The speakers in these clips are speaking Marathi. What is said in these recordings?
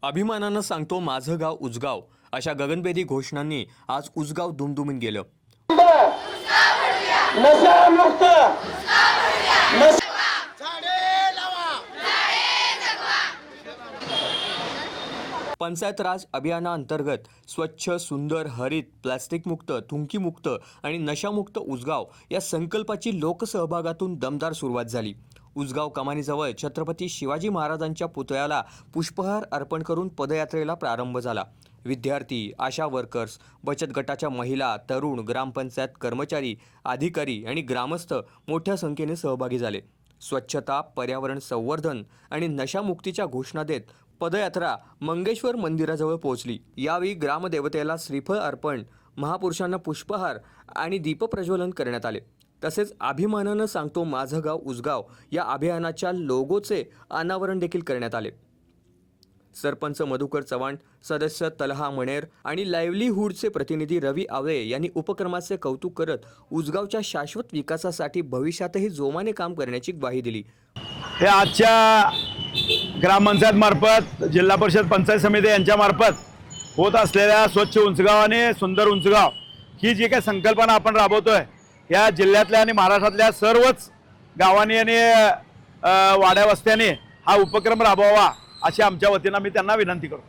अभिमानानं सांगतो माझं गाव उजगाव अशा गगनभेदी घोषणांनी आज उजगाव दुमदुमून गेलं। नशामुक्त पंचायत राज अभियानाअंतर्गत स्वच्छ सुंदर हरित प्लास्टिक मुक्त थुंकी मुक्त आणि नशामुक्त उजगाव या संकल्पाची लोकसहभागातून दमदार सुरुवात झाली। उजगाव कमानीजवळ छत्रपती शिवाजी महाराजांच्या पुतळ्याला पुष्पहार अर्पण करून पदयात्रेला प्रारंभ झाला। विद्यार्थी, आशा वर्कर्स, बचत गटाच्या महिला, तरुण, ग्रामपंचायत कर्मचारी, अधिकारी आणि ग्रामस्थ मोठ्या संख्येने सहभागी झाले। स्वच्छता, पर्यावरण संवर्धन आणि नशामुक्तीच्या घोषणा देत पदयात्रा मंगेश्वर मंदिराजवळ पोहोचली। यावेळी ग्रामदेवतेला श्रीफळ अर्पण, महापुरुषांना पुष्पहार आणि दीपप्रज्वलन करण्यात आले। तसेच अभिमानानं सांगतो माझं गाव उजगाव या अभियानाच्या लोगोचे अनावरण देखील करण्यात आले। सरपंच मधुकर चव्हाण, सदस्य तलहा मणेर आणि लाईव्हलीहूडचे प्रतिनिधी रवी आवळे यांनी उपक्रमाचे कौतुक करत उजगावच्या शाश्वत विकासासाठी भविष्यातही जोमाने काम करण्याची ग्वाही दिली। हे आजच्या ग्रामपंचायत मार्फत, जिल्हा परिषद पंचायत समिती यांच्या मार्फत होत असलेल्या स्वच्छ उंचगाव आणि सुंदर उंचगाव ही जी काही संकल्पना आपण राबवतोय, या जिल्ह्यातल्या आणि महाराष्ट्रातल्या सर्वच गावांनी आणि वाड्या वस्त्यांनी हा उपक्रम राबवावा अशी आमच्या वतीनं मी त्यांना विनंती करतो।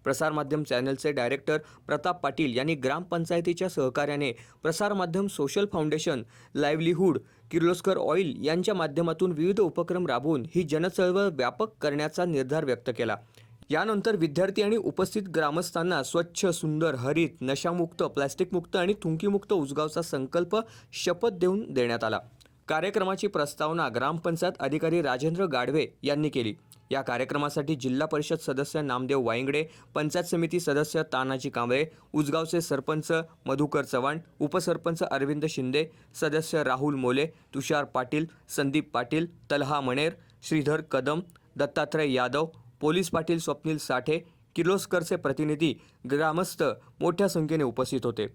प्रसार माध्यम चॅनलचे डायरेक्टर प्रताप पाटील यांनी ग्रामपंचायतीच्या सहकार्याने प्रसार माध्यम social foundation, livelihood, Kirloskar oil यांच्या माध्यमातून विविध उपक्रम राबवून ही जनचळवळ व्यापक करण्याचा निर्धार व्यक्त केला। यानंतर विद्यार्थी आणि उपस्थित ग्रामस्थांना स्वच्छ सुंदर हरित नशामुक्त प्लास्टिकमुक्त आणि थुंकीमुक्त उजगावचा संकल्प शपथ देण्यात आला। कार्यक्रमाची प्रस्तावना ग्रामपंचायत अधिकारी राजेंद्र गाढवे यांनी केली। या कार्यक्रमासाठी जिल्हा परिषद सदस्य नामदेव वायंगडे, पंचायत समिती सदस्य तानाजी कांबळे, उजगावचे सरपंच मधुकर चव्हाण, उपसरपंच अरविंद शिंदे, सदस्य राहुल मोले, तुषार पाटील, संदीप पाटील, तलहा मणेर, श्रीधर कदम, दत्तात्रय यादव, पोलीस पाटील स्वप्नील साठे, किर्लोस्करचे प्रतिनिधी, ग्रामस्थ मोठ्या संख्येने उपस्थित होते।